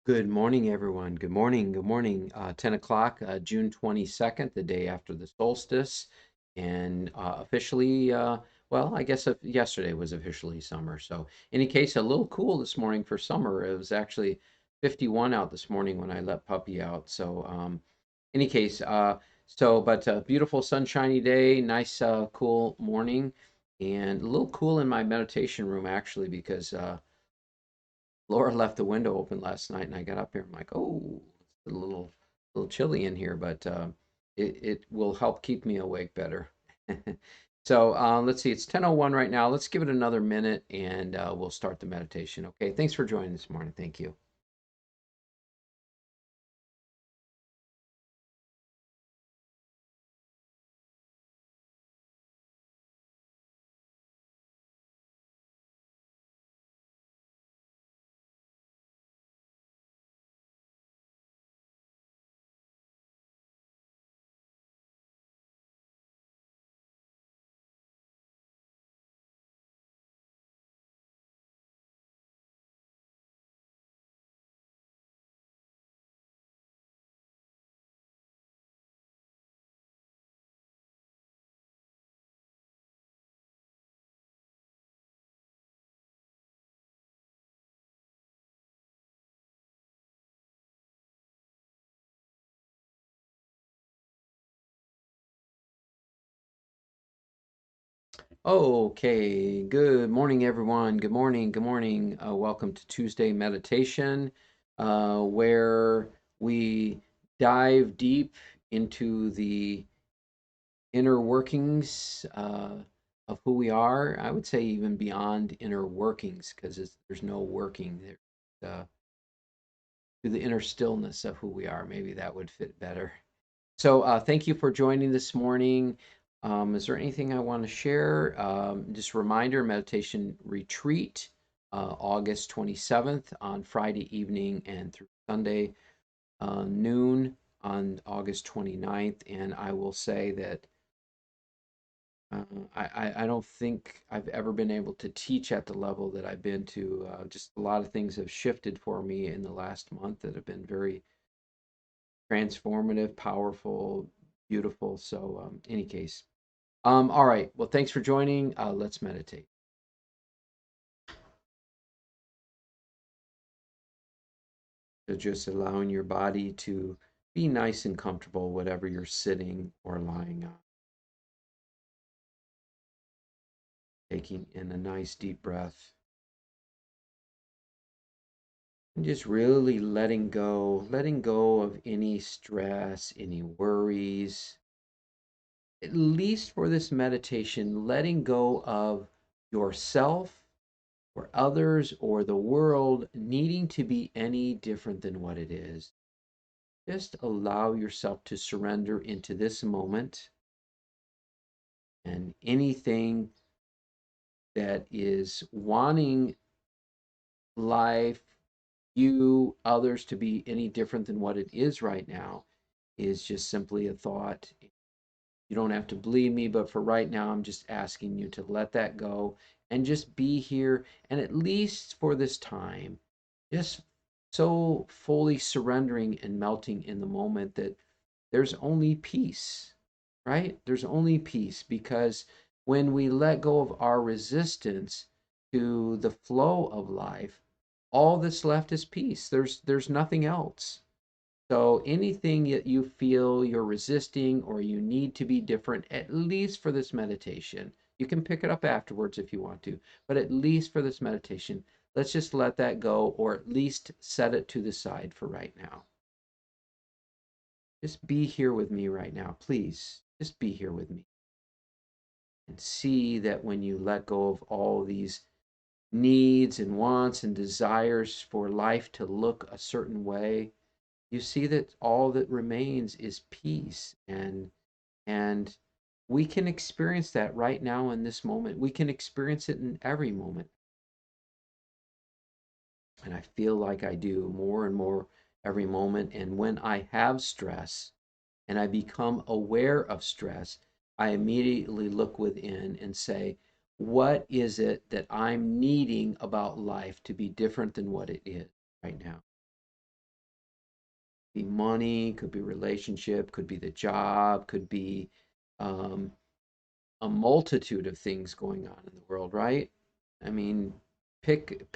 Good morning, everyone. Good morning. Good morning. 10 o'clock, June 22nd, the day after the solstice. And officially, well, I guess yesterday was officially summer. So, in any case, a little cool this morning for summer. It was actually 51 out this morning when I let puppy out. So, any case, but a beautiful sunshiny day, nice, cool morning, and a little cool in my meditation room actually because Laura left the window open last night, and I got up here. I'm like, oh, it's a little chilly in here, but it will help keep me awake better. So let's see, it's 10:01 right now. Let's give it another minute, and we'll start the meditation. Okay, thanks for joining this morning. Thank you. Okay, good morning, everyone. Good morning. Good morning. Welcome to Tuesday meditation, where we dive deep into the inner workings of who we are. I would say even beyond inner workings, because there's no working there. To the inner stillness of who we are. Maybe that would fit better. So thank you for joining this morning. Is there anything I want to share? Just a reminder, meditation retreat, August 27th on Friday evening and through Sunday noon on August 29th. And I will say that I don't think I've ever been able to teach at the level that I've been to. Just a lot of things have shifted for me in the last month that have been very transformative, powerful, beautiful. So, any case, all right. Well, thanks for joining. Let's meditate. So, just allowing your body to be nice and comfortable, whatever you're sitting or lying on. Taking in a nice deep breath. And just really letting go of any stress, any worries. At least for this meditation, letting go of yourself or others or the world needing to be any different than what it is. Just allow yourself to surrender into this moment and anything that is wanting life, you, others to be any different than what it is right now is just simply a thought. You don't have to believe me, but for right now, I'm just asking you to let that go and just be here. And at least for this time, just so fully surrendering and melting in the moment that there's only peace, right? There's only peace because when we let go of our resistance to the flow of life, all that's left is peace. There's nothing else. So anything that you feel you're resisting or you need to be different, at least for this meditation, you can pick it up afterwards if you want to, but at least for this meditation, let's just let that go or at least set it to the side for right now. Just be here with me right now, please. Just be here with me and see that when you let go of all these needs and wants and desires for life to look a certain way, you see that all that remains is peace and we can experience that right now in this moment. We can experience it in every moment. And I feel like I do more and more every moment. And when I have stress and I become aware of stress, I immediately look within and say, what is it that I'm needing about life to be different than what it is right now? Be money, could be relationship, could be the job, could be um, a multitude of things going on in the world, right? I mean, pick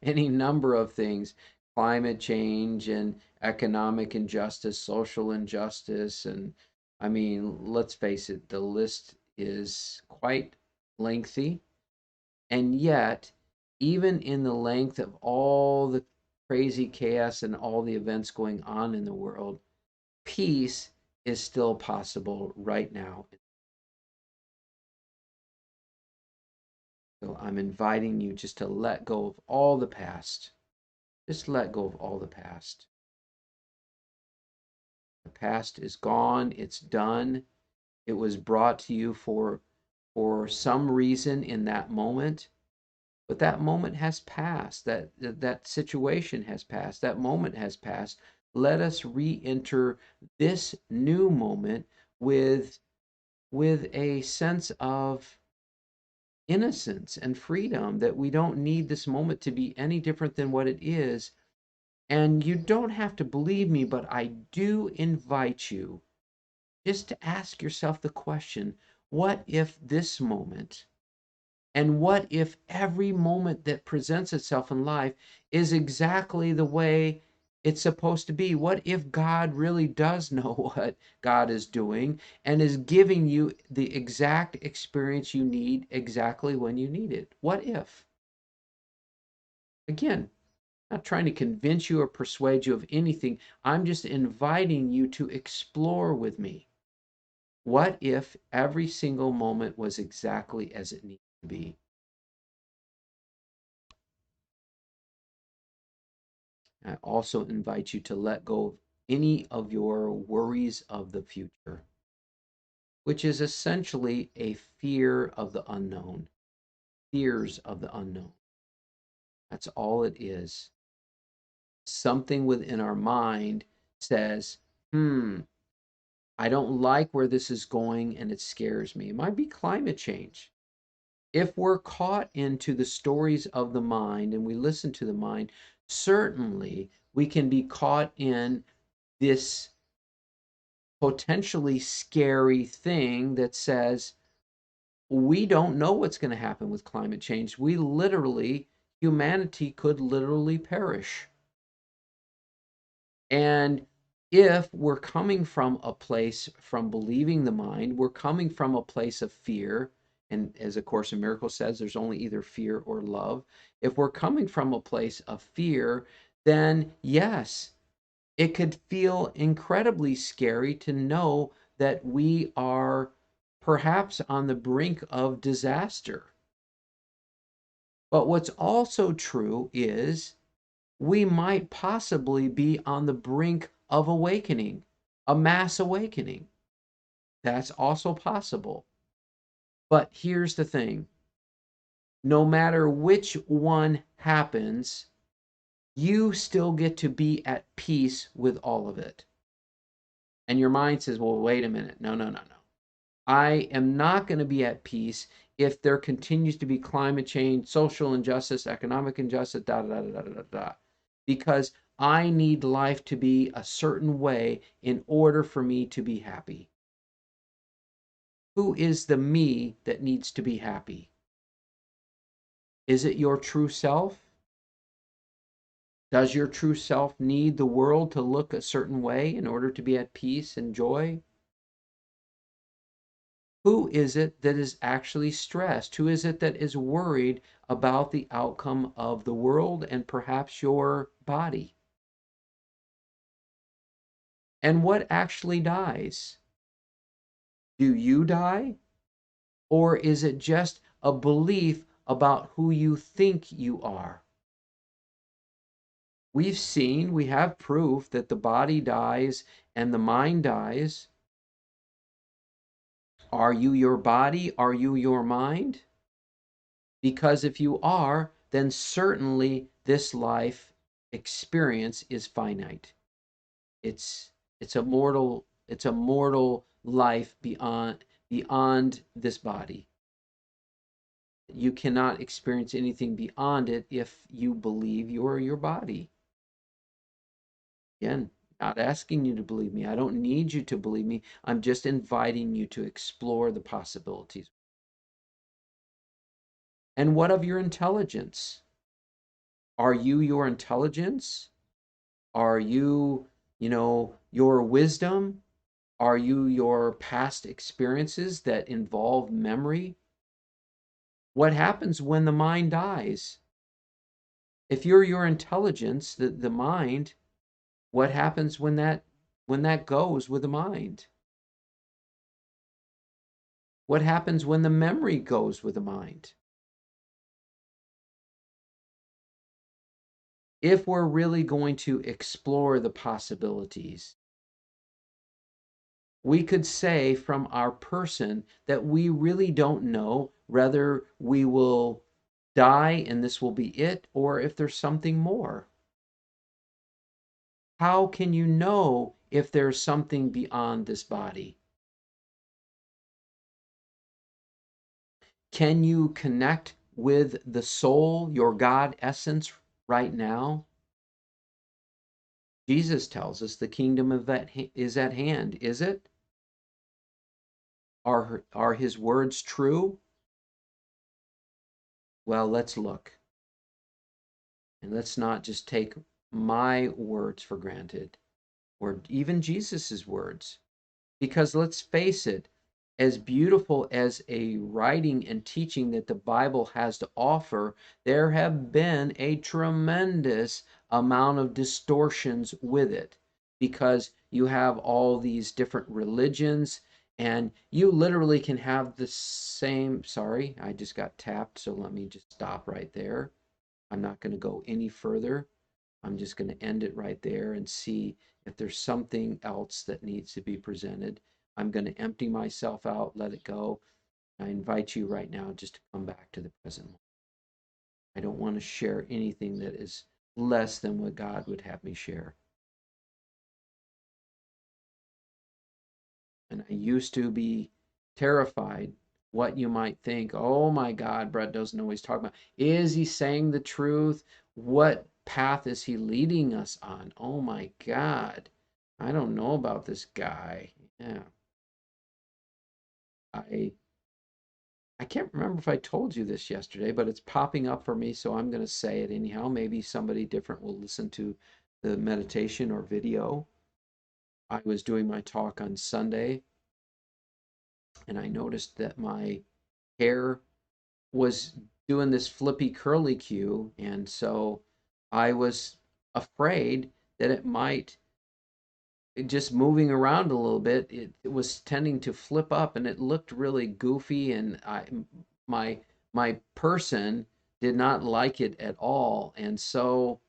any number of things, climate change and economic injustice, social injustice, and I mean, let's face it, the list is quite lengthy. And yet, even in the length of all the crazy chaos and all the events going on in the world, peace is still possible right now. So I'm inviting you just to let go of all the past. Just let go of all the past. The past is gone, it's done. It was brought to you for some reason in that moment, but that moment has passed. That situation has passed. That moment has passed. Let us re-enter this new moment with a sense of innocence and freedom, that we don't need this moment to be any different than what it is. And you don't have to believe me, but I do invite you just to ask yourself the question, what if this moment, and what if every moment that presents itself in life is exactly the way it's supposed to be? What if God really does know what God is doing and is giving you the exact experience you need exactly when you need it? What if? Again, not trying to convince you or persuade you of anything. I'm just inviting you to explore with me. What if every single moment was exactly as it needs to be? I also invite you to let go of any of your worries of the future, which is essentially a fear of the unknown, fears of the unknown. That's all it is. Something within our mind says, I don't like where this is going and it scares me. It might be climate change. If we're caught into the stories of the mind and we listen to the mind, certainly we can be caught in this potentially scary thing that says, we don't know what's going to happen with climate change. Humanity could literally perish. And if we're coming from a place from believing the mind, we're coming from a place of fear. And as A Course in Miracles says, there's only either fear or love. If we're coming from a place of fear, then yes, it could feel incredibly scary to know that we are perhaps on the brink of disaster. But what's also true is we might possibly be on the brink of awakening, a mass awakening. That's also possible. But here's the thing, no matter which one happens, you still get to be at peace with all of it. And your mind says, well, wait a minute. No, no, no, no. I am not going to be at peace if there continues to be climate change, social injustice, economic injustice, da da da da da da. Because I need life to be a certain way in order for me to be happy. Who is the me that needs to be happy? Is it your true self? Does your true self need the world to look a certain way in order to be at peace and joy? Who is it that is actually stressed? Who is it that is worried about the outcome of the world and perhaps your body? And what actually dies? Do you die? Or is it just a belief about who you think you are? We have proof that the body dies and the mind dies. Are you your body? Are you your mind? Because if you are, then certainly this life experience is finite. It's it's a mortal life beyond this body. You cannot experience anything beyond it if you believe you're your body. Again, Not asking you to believe me. I don't need you to believe me. I'm just inviting you to explore the possibilities. And what of your intelligence? Are you your intelligence? Are you, your wisdom? Are you your past experiences that involve memory? What happens when the mind dies? If you're your intelligence, the mind, what happens when that goes with the mind? What happens when the memory goes with the mind? If we're really going to explore the possibilities, we could say from our person that we really don't know whether we will die and this will be it, or if there's something more. How can you know if there's something beyond this body? Can you connect with the soul, your God essence, right now? Jesus tells us the kingdom of that is at hand. Is it? Are his words true? Well, let's look. And let's not just take my words for granted, or even Jesus's words. Because let's face it, as beautiful as a writing and teaching that the Bible has to offer, there have been a tremendous amount of distortions with it, because you have all these different religions, and you literally can have the same. Sorry, I just got tapped, so let me just stop right there. I'm not going to go any further. I'm just going to end it right there and see if there's something else that needs to be presented. I'm going to empty myself out, let it go. I invite you right now just to come back to the present moment. I don't want to share anything that is less than what God would have me share. And I used to be terrified what you might think. Oh my God, Brett doesn't know what he's talking about. Is he saying the truth? What path is he leading us on? Oh my God. I don't know about this guy. Yeah. I I can't remember if I told you this yesterday, but it's popping up for me, so I'm going to say it anyhow. Maybe somebody different will listen to the meditation or video. I was doing my talk on Sunday, and I noticed that my hair was doing this flippy curly cue, and so I was afraid that it might, just moving around a little bit, it was tending to flip up, and it looked really goofy, and my my person did not like it at all, and so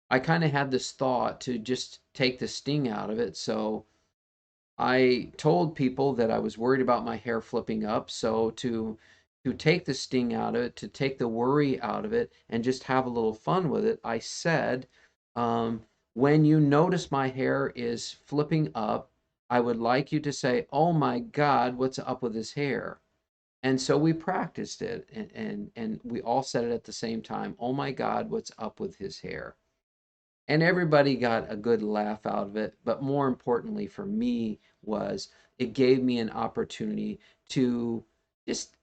I kind of had this thought to just take the sting out of it. So I told people that I was worried about my hair flipping up, so to take the sting out of it, to take the worry out of it, and just have a little fun with it, I said, when you notice my hair is flipping up, I would like you to say, "Oh my God, what's up with his hair?" And so we practiced it, and we all said it at the same time, "Oh my God, what's up with his hair?" And everybody got a good laugh out of it, but more importantly for me was it gave me an opportunity to just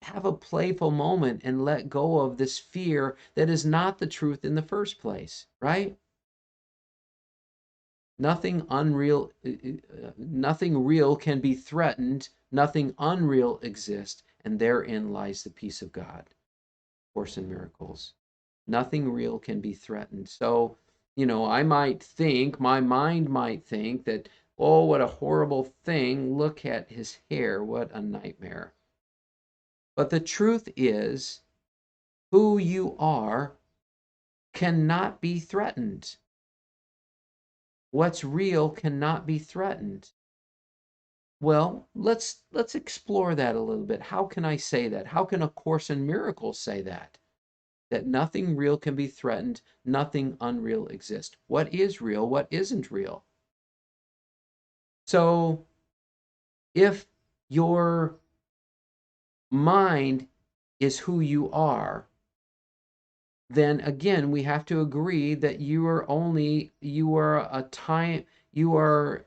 have a playful moment and let go of this fear that is not the truth in the first place, right? Nothing unreal, nothing real can be threatened, nothing unreal exists, and therein lies the peace of God. Course in Miracles. Nothing real can be threatened. So, I might think, my mind might think that, oh, what a horrible thing. Look at his hair. What a nightmare. But the truth is, who you are cannot be threatened. What's real cannot be threatened. Well, let's explore that a little bit. How can I say that? How can A Course in Miracles say that? That nothing real can be threatened, nothing unreal exists. What is real? What isn't real? So if your mind is who you are, then again we have to agree that you are a time, you are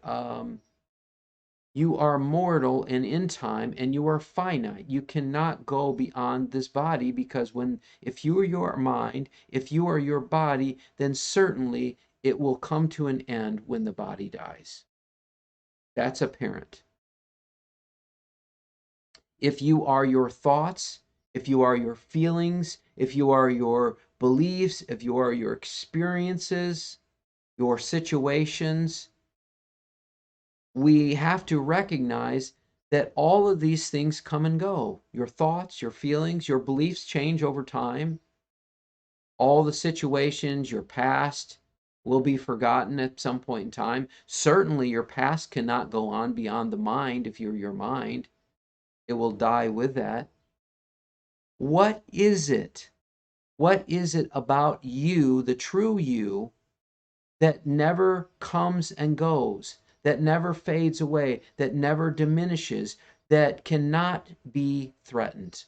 you are mortal and in time, and you are finite. You cannot go beyond this body, because if you are your mind, if you are your body, then certainly it will come to an end when the body dies. That's apparent. If you are your thoughts, if you are your feelings, if you are your beliefs, if you are your experiences, your situations, we have to recognize that all of these things come and go. Your thoughts, your feelings, your beliefs change over time. All the situations, your past will be forgotten at some point in time. Certainly, your past cannot go on beyond the mind if you're your mind. It will die with that. What is it? What is it about you, the true you, that never comes and goes, that never fades away, that never diminishes, that cannot be threatened?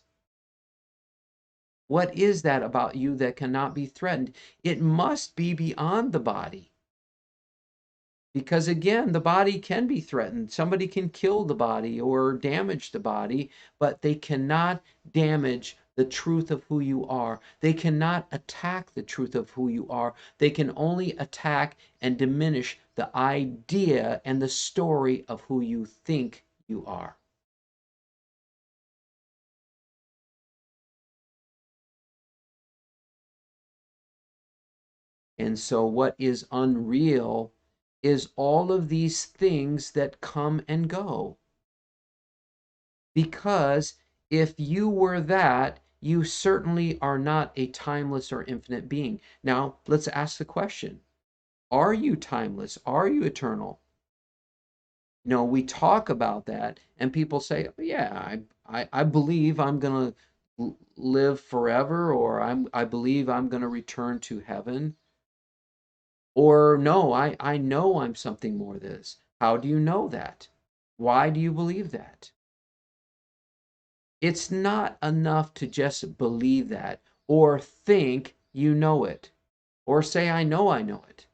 What is that about you that cannot be threatened? It must be beyond the body. Because again, the body can be threatened. Somebody can kill the body or damage the body, but they cannot damage the truth of who you are. They cannot attack the truth of who you are. They can only attack and diminish the idea and the story of who you think you are. And so, what is unreal is all of these things that come and go. Because if you were that, you certainly are not a timeless or infinite being. Now, let's ask the question: are you timeless? Are you eternal? We talk about that, and people say, "Oh, yeah, I believe I'm going to live forever, or I believe I'm going to return to heaven." Or, no, I know I'm something more than this. How do you know that? Why do you believe that? It's not enough to just believe that or think you know it or say, I know it.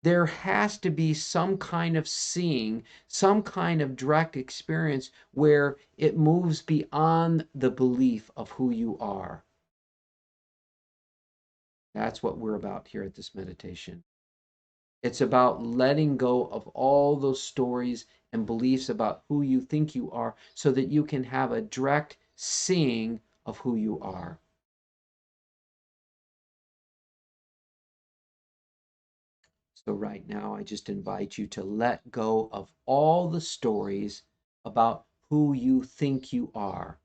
There has to be some kind of seeing, some kind of direct experience where it moves beyond the belief of who you are. That's what we're about here at this meditation. It's about letting go of all those stories and beliefs about who you think you are so that you can have a direct seeing of who you are. So, right now, I just invite you to let go of all the stories about who you think you are.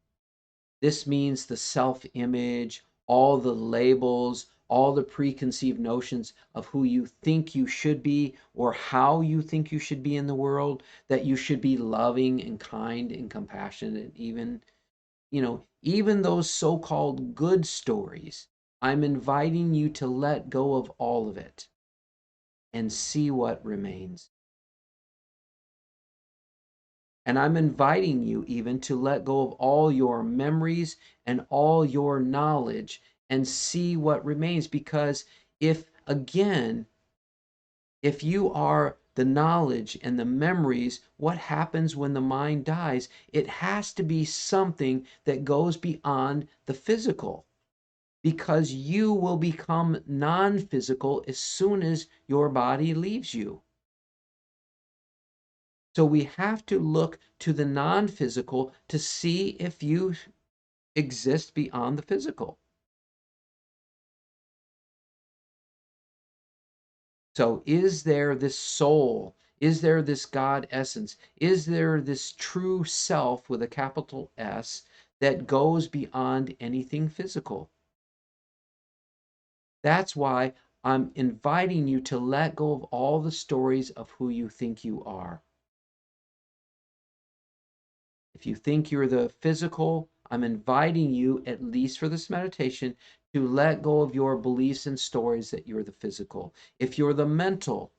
This means the self image, all the labels, all the preconceived notions of who you think you should be or how you think you should be in the world, that you should be loving and kind and compassionate, even those so called good stories. I'm inviting you to let go of all of it and see what remains. And I'm inviting you even to let go of all your memories and all your knowledge and see what remains. Because again, if you are the knowledge and the memories, what happens when the mind dies? It has to be something that goes beyond the physical, because you will become non physical as soon as your body leaves you. So we have to look to the non physical to see if you exist beyond the physical. So, is there this soul? Is there this God essence? Is there this true self with a capital S that goes beyond anything physical? That's why I'm inviting you to let go of all the stories of who you think you are. If you think you're the physical, I'm inviting you, at least for this meditation, to let go of your beliefs and stories that you're the physical. If you're the mental,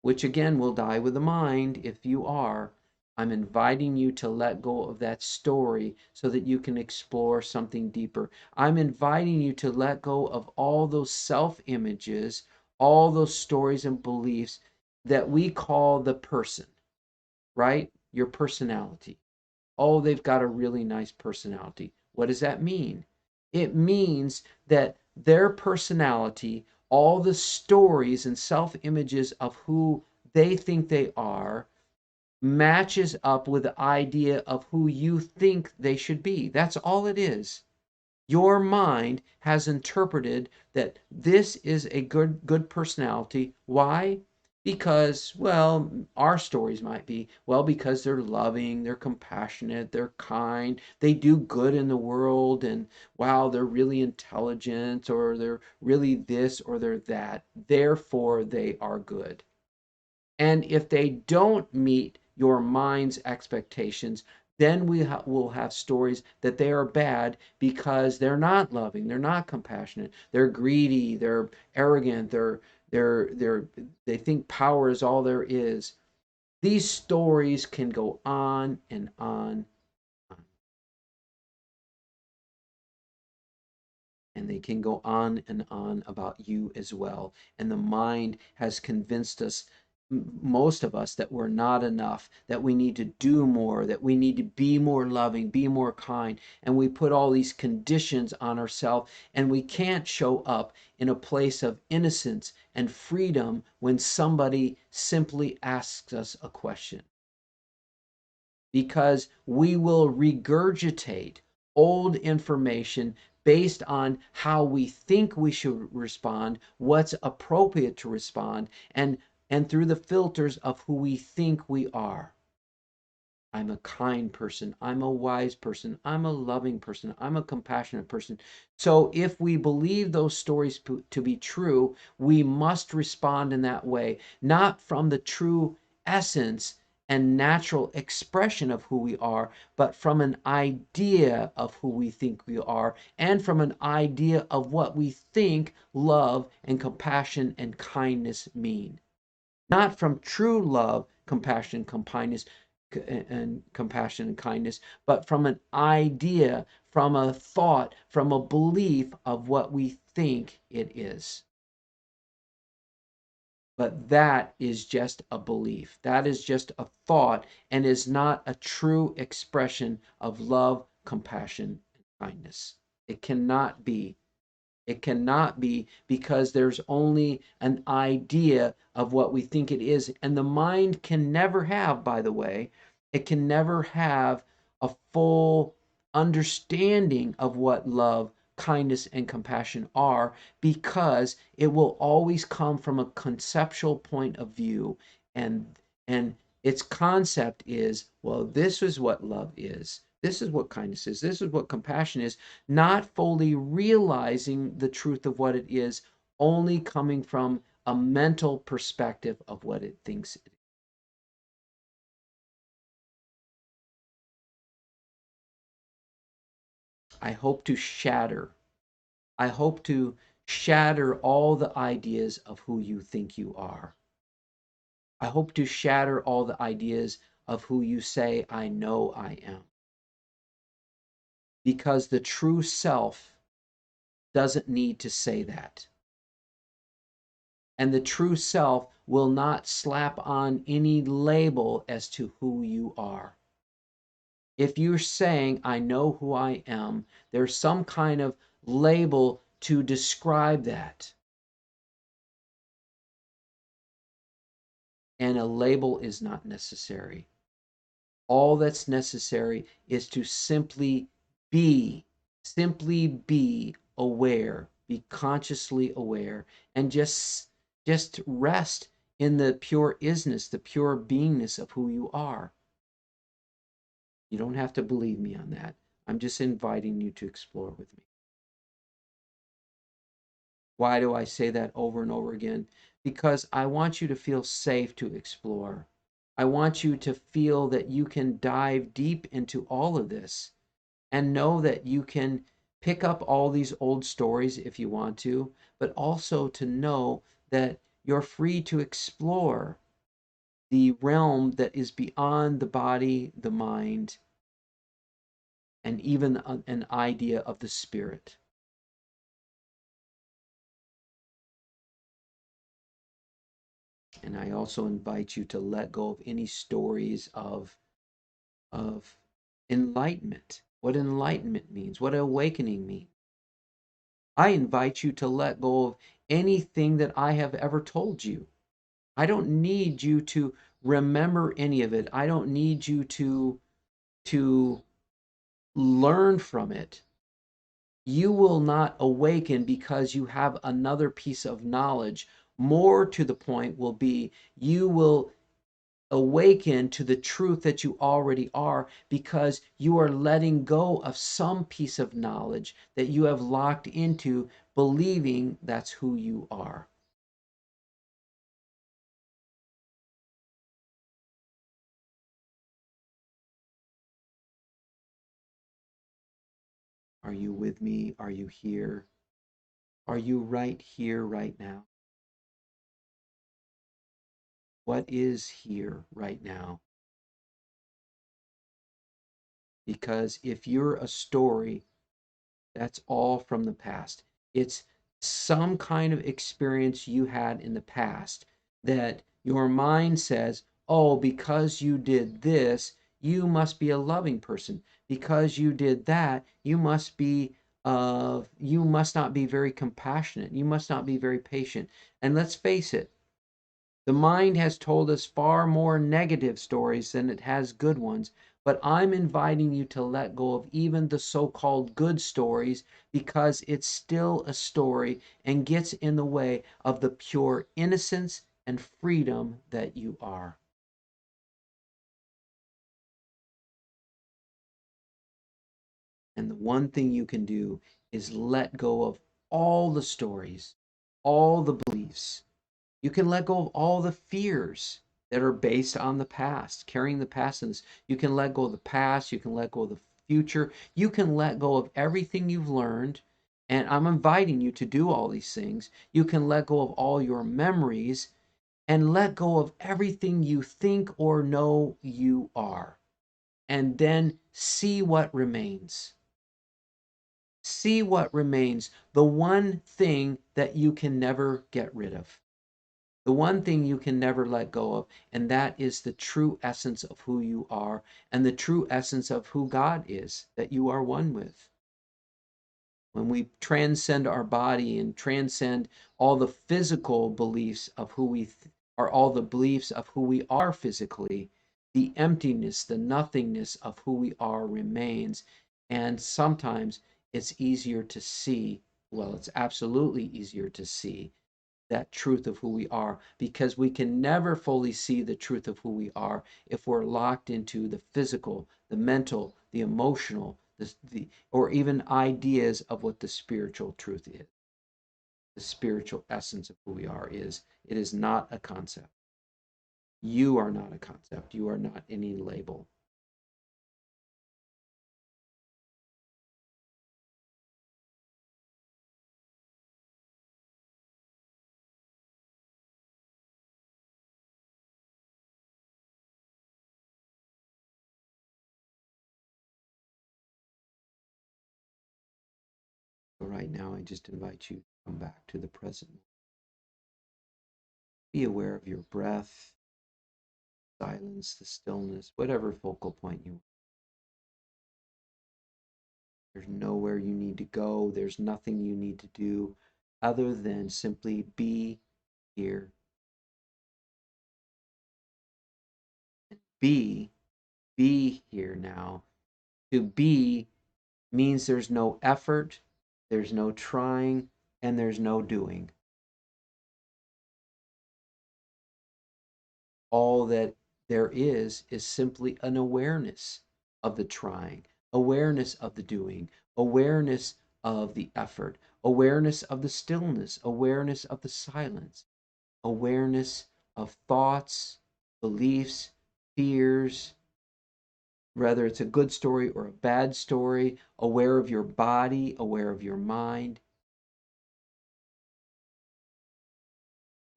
which again will die with the mind if you are, I'm inviting you to let go of that story so that you can explore something deeper. I'm inviting you to let go of all those self images, all those stories and beliefs that we call the person, right? Your personality. Oh, they've got a really nice personality. What does that mean? It means that their personality, all the stories and self images of who they think they are, matches up with the idea of who you think they should be. That's all it is. Your mind has interpreted that this is a good personality. Why? Because, well, our stories might be, well, because they're loving, they're compassionate, they're kind, they do good in the world, and wow, they're really intelligent, or they're really this, or they're that. Therefore, they are good. And if they don't meet your mind's expectations, then will have stories that they are bad because they're not loving, they're not compassionate, they're greedy, they're arrogant, they're they think power is all there is. These stories can go on and on. And they can go on and on about you as well. And the mind has convinced us, most of us, that we're not enough, that we need to do more, that we need to be more loving, be more kind. And we put all these conditions on ourselves, and we can't show up in a place of innocence and freedom when somebody simply asks us a question, because we will regurgitate old information based on how we think we should respond, what's appropriate to respond, and through the filters of who we think we are. I'm a kind person. I'm a wise person. I'm a loving person. I'm a compassionate person. So, if we believe those stories to be true, we must respond in that way, not from the true essence and natural expression of who we are, but from an idea of who we think we are, and from an idea of what we think love and compassion and kindness mean, not from true love, compassion, kindness, and compassion and kindness, but from an idea, from a thought, from a belief of what we think it is. But that is just a belief. That is just a thought, and is not a true expression of love, compassion, and kindness. It cannot be. It cannot be, because there's only an idea of what we think it is. And the mind can never have, by the way, it can never have a full understanding of what love, kindness, and compassion are, because it will always come from a conceptual point of view. And its concept is, well, this is what love is. This is what kindness is. This is what compassion is, not fully realizing the truth of what it is, only coming from a mental perspective of what it thinks it is. I hope to shatter. I hope to shatter all the ideas of who you think you are. I hope to shatter all the ideas of who you say I know I am. Because the true self doesn't need to say that. And the true self will not slap on any label as to who you are. If you're saying, I know who I am, there's some kind of label to describe that. And a label is not necessary. All that's necessary is to simply be aware, be consciously aware, and just rest in the pure isness, the pure beingness of who you are. You don't have to believe me on that. I'm just inviting you to explore with me. Why do I say that over and over again? Because I want you to feel safe to explore. I want you to feel that you can dive deep into all of this, and know that you can pick up all these old stories if you want to, but also to know that you're free to explore. the realm that is beyond the body, the mind, and even an idea of the spirit. And I also invite you to let go of any stories of enlightenment, what enlightenment means, what awakening means. I invite you to let go of anything that I have ever told you. I don't need you to remember any of it. I don't need you to learn from it. You will not awaken because you have another piece of knowledge. More to the point will be you will awaken to the truth that you already are because you are letting go of some piece of knowledge that you have locked into believing that's who you are. Are you with me? Are you here? Are you right here, right now? What is here right now? Because if you're a story, that's all from the past. It's some kind of experience you had in the past that your mind says, oh, because you did this, you must be a loving person. Because you did that, you must not be very compassionate. You must not be very patient. And let's face it, the mind has told us far more negative stories than it has good ones, but I'm inviting you to let go of even the so called good stories because it's still a story and gets in the way of the pure innocence and freedom that you are. And the one thing you can do is let go of all the stories, all the beliefs. You can let go of all the fears that are based on the past, carrying the past in this. You can let go of the past. You can let go of the future. You can let go of everything you've learned. And I'm inviting you to do all these things. You can let go of all your memories and let go of everything you think or know you are. And then see what remains. See what remains. The one thing that you can never get rid of. The one thing you can never let go of, and that is the true essence of who you are and the true essence of who God is, that you are one with. When we transcend our body and transcend all the physical beliefs of who we are, all the beliefs of who we are physically, the emptiness, the nothingness of who we are remains. And sometimes it's easier to see, well, it's absolutely easier to see that truth of who we are because we can never fully see the truth of who we are if we're locked into the physical, the mental, the emotional, or even ideas of what the spiritual truth is. The spiritual essence of who we are is. It is not a concept. You are not a concept. You are not any label. So right now, I just invite you to come back to the present. Be aware of your breath, silence, the stillness, whatever focal point you. There's nowhere you need to go. There's nothing you need to do other than simply be here. Be, be here now. To be means there's no effort, there's no trying, and there's no doing. All that there is simply an awareness of the trying, awareness of the doing, awareness of the effort, awareness of the stillness, awareness of the silence, awareness of thoughts, beliefs, fears, whether it's a good story or a bad story, aware of your body, aware of your mind.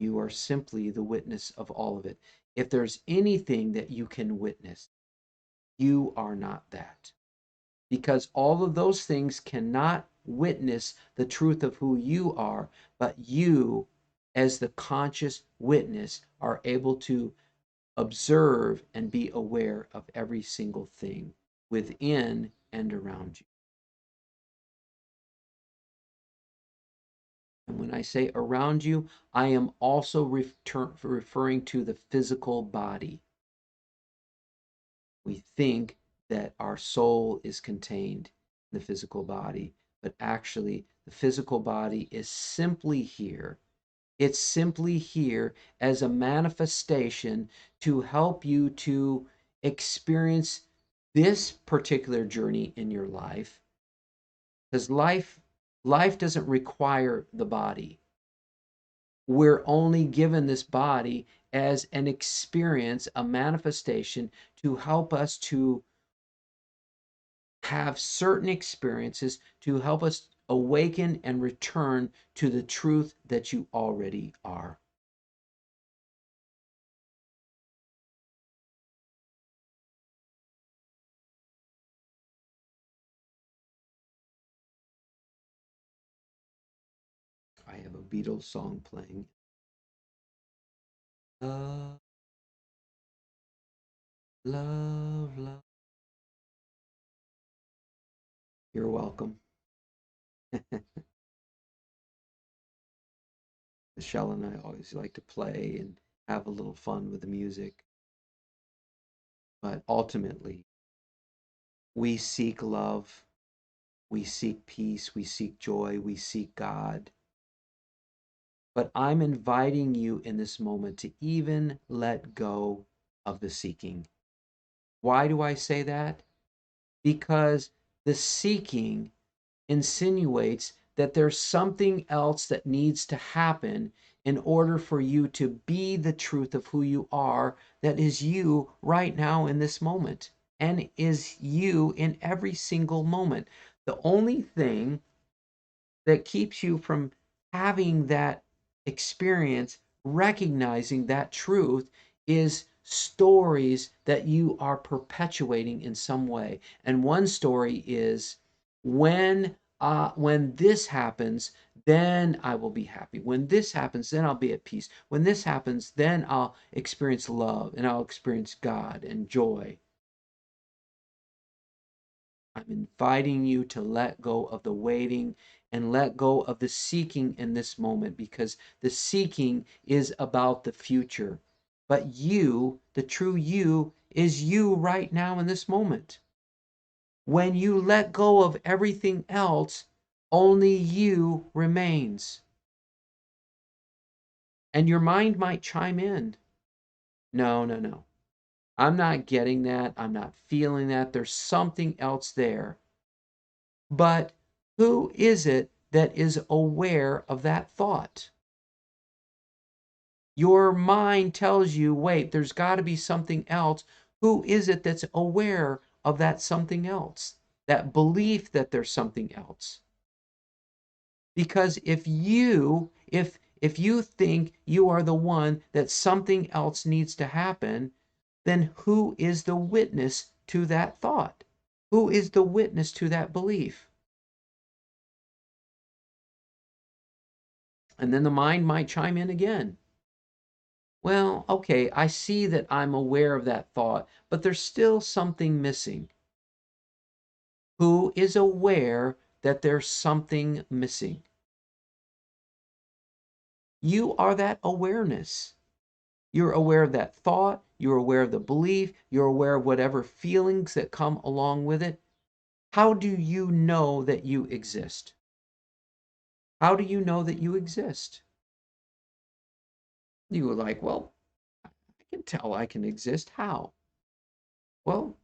You are simply the witness of all of it. if there's anything that you can witness, you are not that. Because all of those things cannot witness the truth of who you are, but you, as the conscious witness, are able to observe and be aware of every single thing within and around you. And when I say around you, I am also referring to the physical body. We think that our soul is contained in the physical body, but actually, the physical body is simply here. It's simply here as a manifestation to help you to experience this particular journey in your life. Because life doesn't require the body. We're only given this body as an experience, a manifestation to help us to have certain experiences to help us awaken and return to the truth that you already are. I have a Beatles song playing. Love, love, love. You're welcome. Michelle and I always like to play and have a little fun with the music. But ultimately, we seek love, we seek peace, we seek joy, we seek God. But I'm inviting you in this moment to even let go of the seeking. Why do I say that? Because the seeking insinuates that there's something else that needs to happen in order for you to be the truth of who you are, that is you right now in this moment, and is you in every single moment. The only thing that keeps you from having that experience, recognizing that truth, is stories that you are perpetuating in some way. And one story is when this happens, then I will be happy. When this happens, then I'll be at peace. When this happens, then I'll experience love and I'll experience God and joy. I'm inviting you to let go of the waiting and let go of the seeking in this moment, because the seeking is about the future. But you, the true you, is you right now in this moment. When you let go of everything else, only you remains. And your mind might chime in. No, no, no. I'm not getting that. I'm not feeling that. There's something else there. But who is it that is aware of that thought? Your mind tells you, wait, there's got to be something else. Who is it that's aware of that something else? That belief that there's something else? Because if you think you are the one that something else needs to happen, then who is the witness to that thought? Who is the witness to that belief? And then the mind might chime in again. Well, okay, I see that I'm aware of that thought, but there's still something missing. Who is aware that there's something missing? You are that awareness. You're aware of that thought, you're aware of the belief, you're aware of whatever feelings that come along with it. How do you know that you exist? How do you know that you exist? You were like, well, I can tell I can exist. How? Well,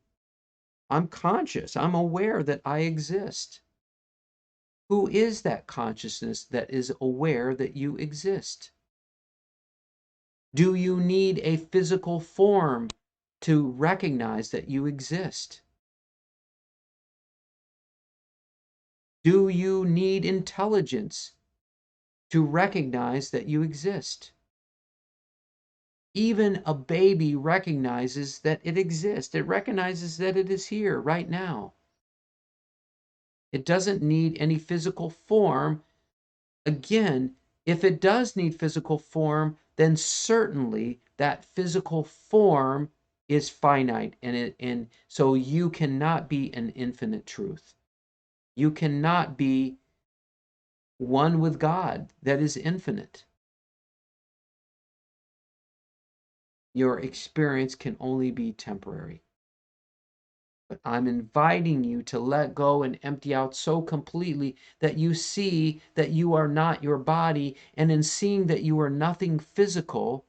I'm conscious. I'm aware that I exist. Who is that consciousness that is aware that you exist? Do you need a physical form to recognize that you exist? Do you need intelligence to recognize that you exist? Even a baby recognizes that it exists. It recognizes that it is here right now. It doesn't need any physical form. Again, if it does need physical form, then certainly that physical form is finite, and so you cannot be an infinite truth. You cannot be one with God that is infinite. Your experience can only be temporary. But I'm inviting you to let go and empty out so completely that you see that you are not your body. And in seeing that you are nothing physical,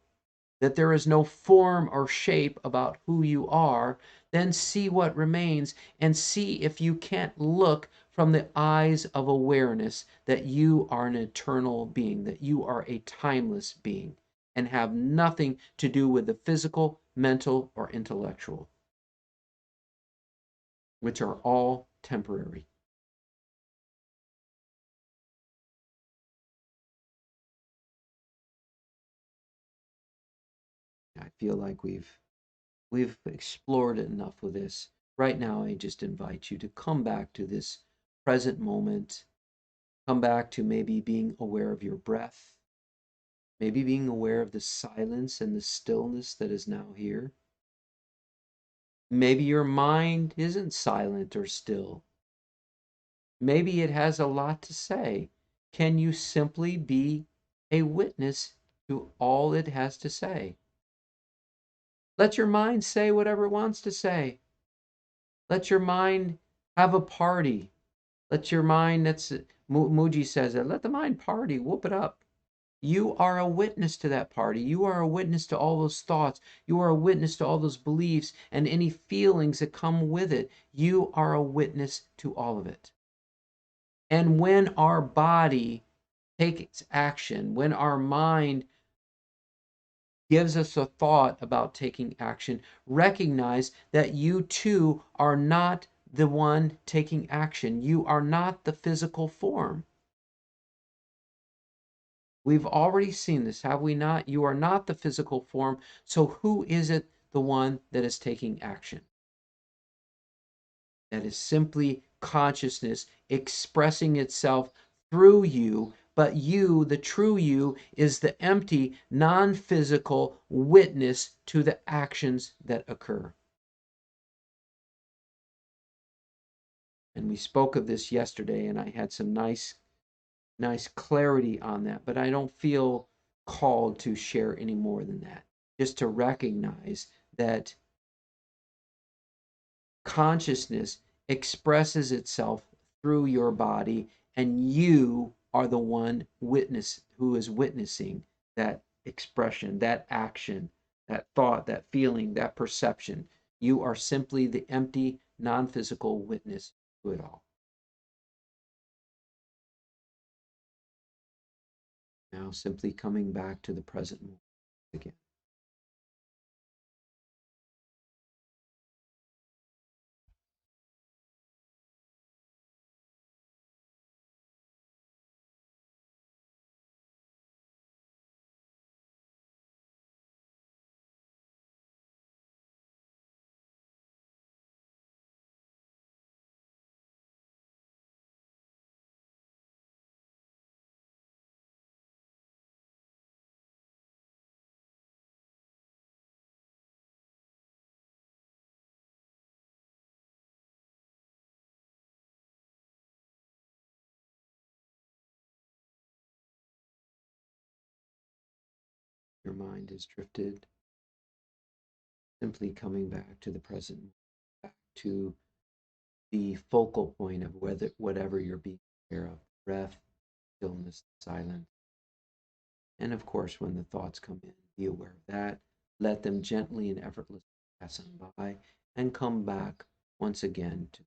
that there is no form or shape about who you are, then see what remains and see if you can't look from the eyes of awareness that you are an eternal being, that you are a timeless being, and have nothing to do with the physical, mental, or intellectual, which are all temporary. I feel like we've explored enough with this. Right now, I just invite you to come back to this present moment. Come back to maybe being aware of your breath, maybe being aware of the silence and the stillness that is now here. Maybe your mind isn't silent or still. Maybe it has a lot to say. Can you simply be a witness to all it has to say? Let your mind say whatever it wants to say. Let your mind have a party. Let your mind, that's Muji says that, let the mind party, whoop it up. You are a witness to that party. You are a witness to all those thoughts. You are a witness to all those beliefs and any feelings that come with it. You are a witness to all of it. And when our body takes action, when our mind gives us a thought about taking action, recognize that you too are not the one taking action. You are not the physical form. We've already seen this, have we not? You are not the physical form. So who is it, the one that is taking action? That is simply consciousness expressing itself through you. But you, the true you, is the empty, non physical witness to the actions that occur. And we spoke of this yesterday, and I had some nice clarity on that, but I don't feel called to share any more than that. Just to recognize that consciousness expresses itself through your body, and you are the one witness who is witnessing that expression, that action, that thought, that feeling, that perception. You are simply the empty, non physical witness to it all. Now, simply coming back to the present moment again. Your mind is drifted, simply coming back to the present, back to the focal point of whatever you're being aware of, breath, stillness, silence. And of course, when the thoughts come in, be aware of that. Let them gently and effortlessly pass on by and come back once again to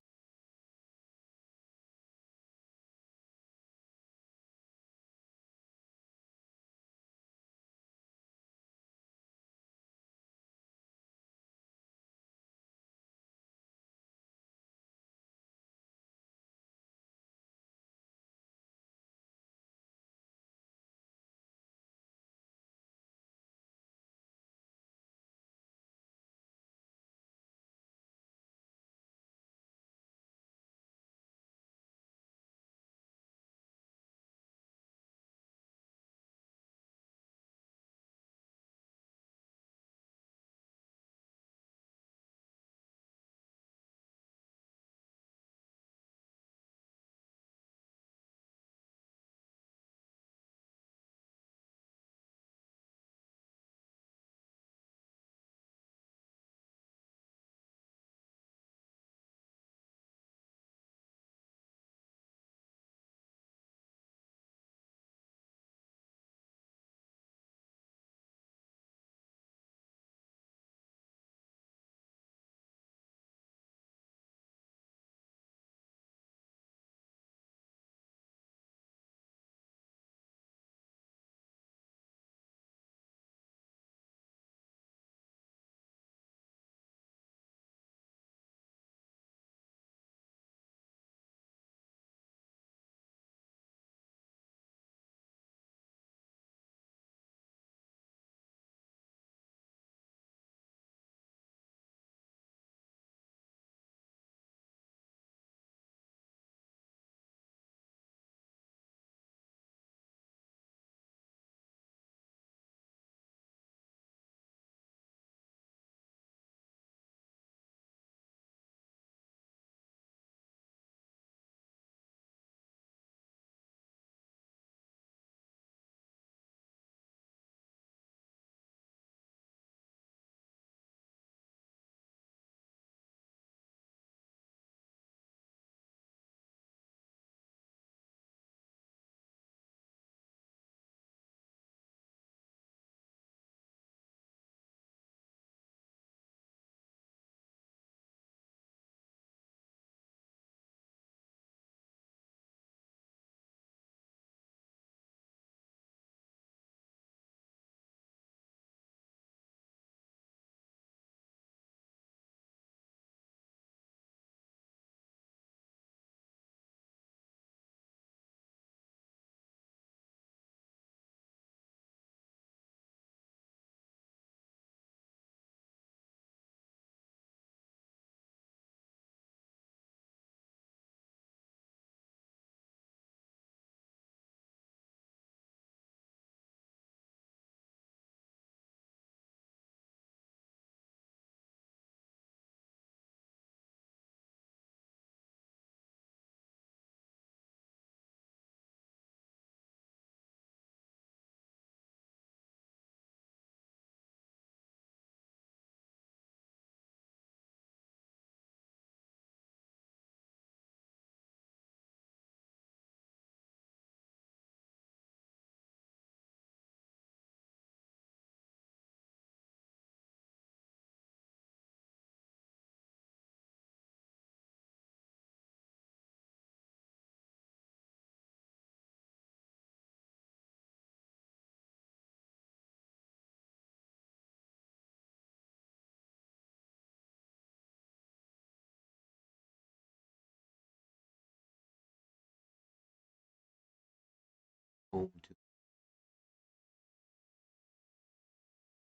home to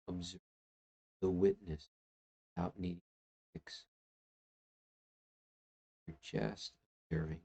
observe the witness without needing to fix. You're just observing.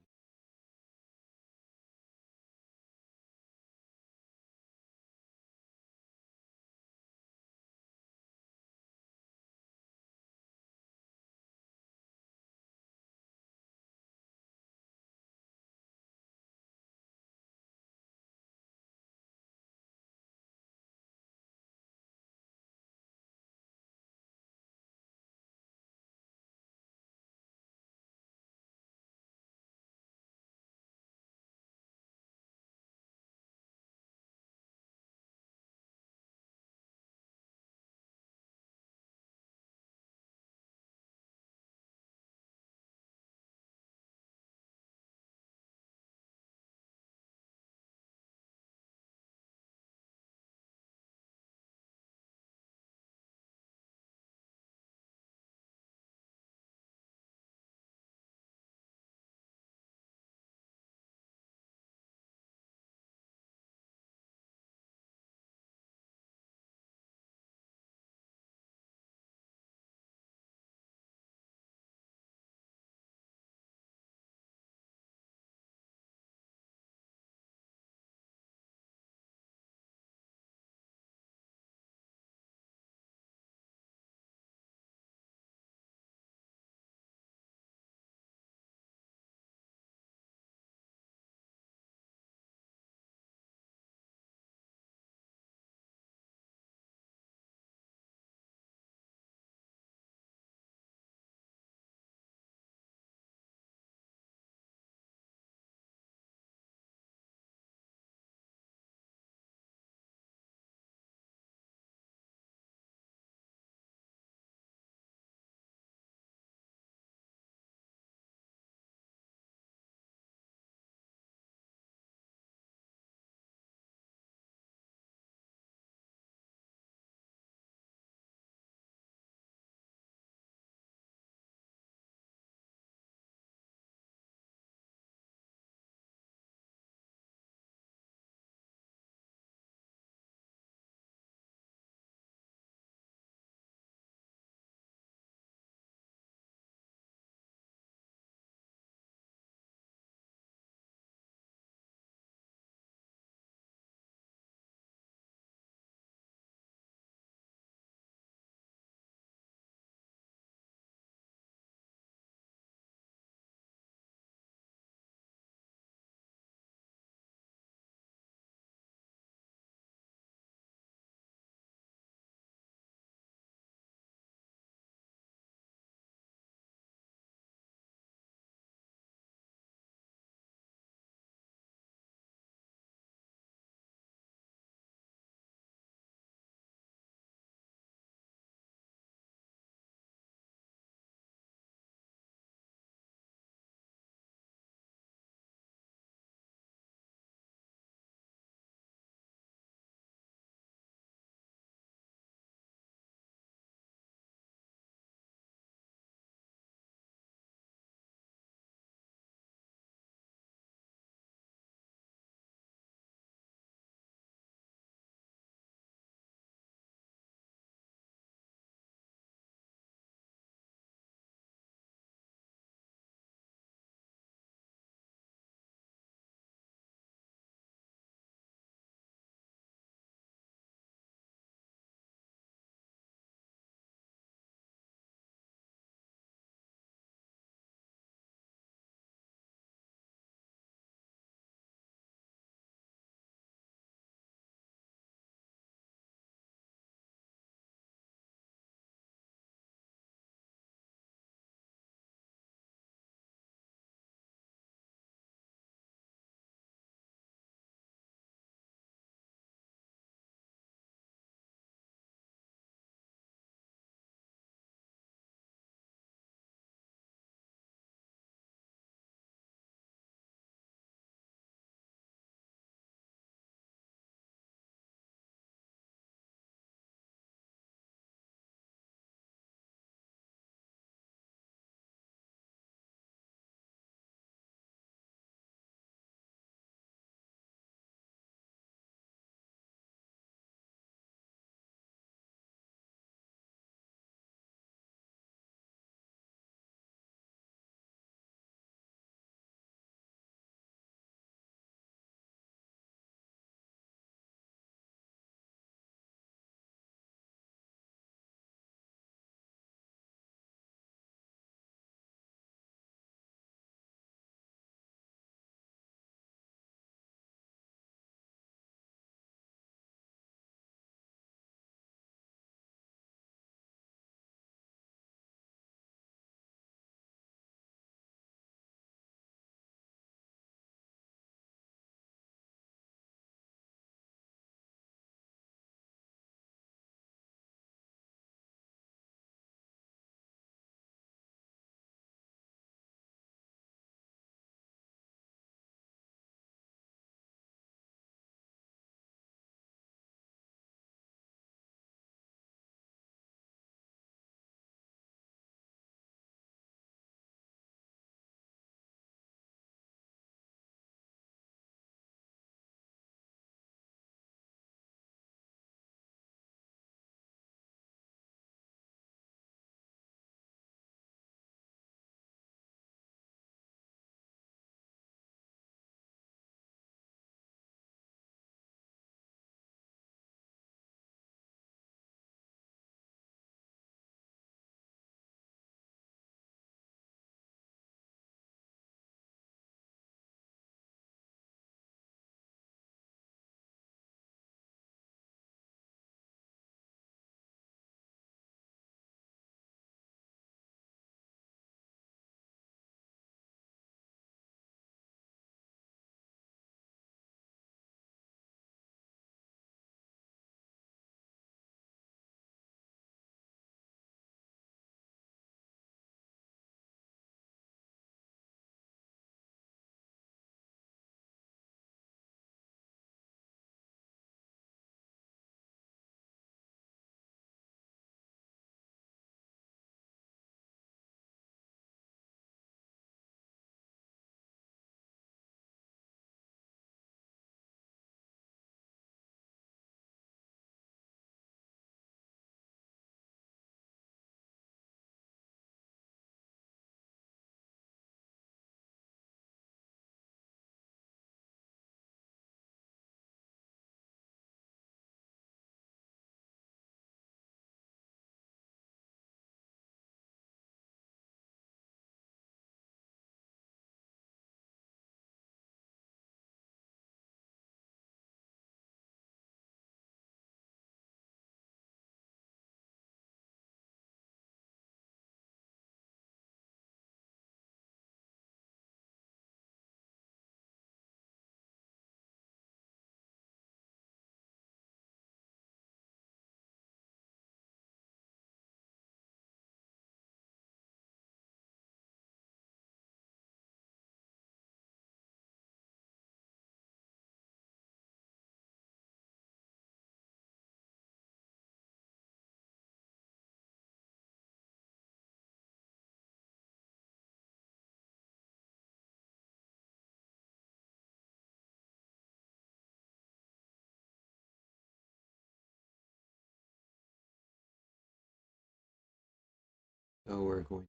So we're going to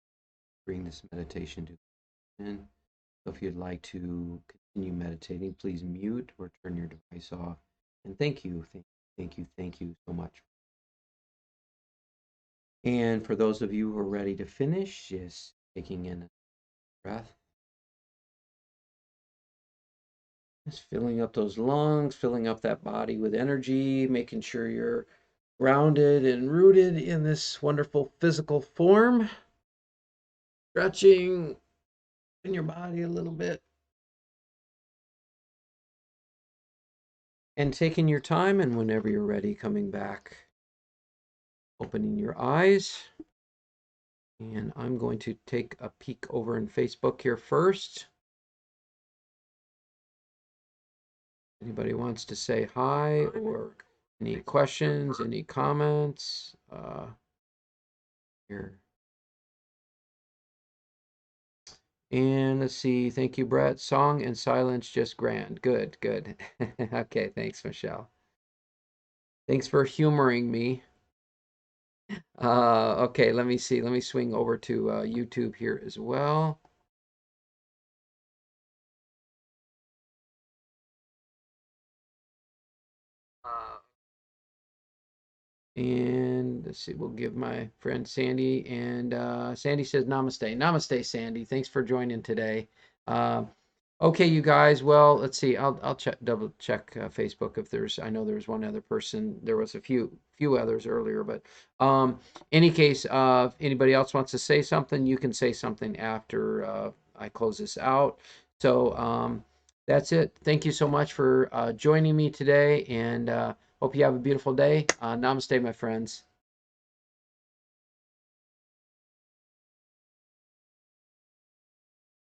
bring this meditation to an end. So if you'd like to continue meditating, please mute or turn your device off. And thank you so much. And for those of you who are ready to finish, just taking in a breath, just filling up those lungs, filling up that body with energy, making sure you're grounded and rooted in this wonderful physical form. Stretching in your body a little bit and taking your time, and whenever you're ready, coming back, opening your eyes. And I'm going to take a peek over in Facebook here first. Anybody wants to say hi or any questions, any comments? Here. And let's see. Thank you, Brett. Song and silence just grand. Good, good. Okay, thanks, Michelle. Thanks for humoring me. Okay, let me see. Let me swing over to YouTube here as well. And let's see, we'll give my friend Sandy. And Sandy says namaste. Namaste, Sandy. Thanks for joining today. Uh, okay, you guys. Well, let's see. I'll double check Facebook if there's. I know there's one other person. There was a few others earlier, but any case, if anybody else wants to say something, you can say something after I close this out. So that's it. Thank you so much for joining me today, and hope you have a beautiful day. Namaste, my friends.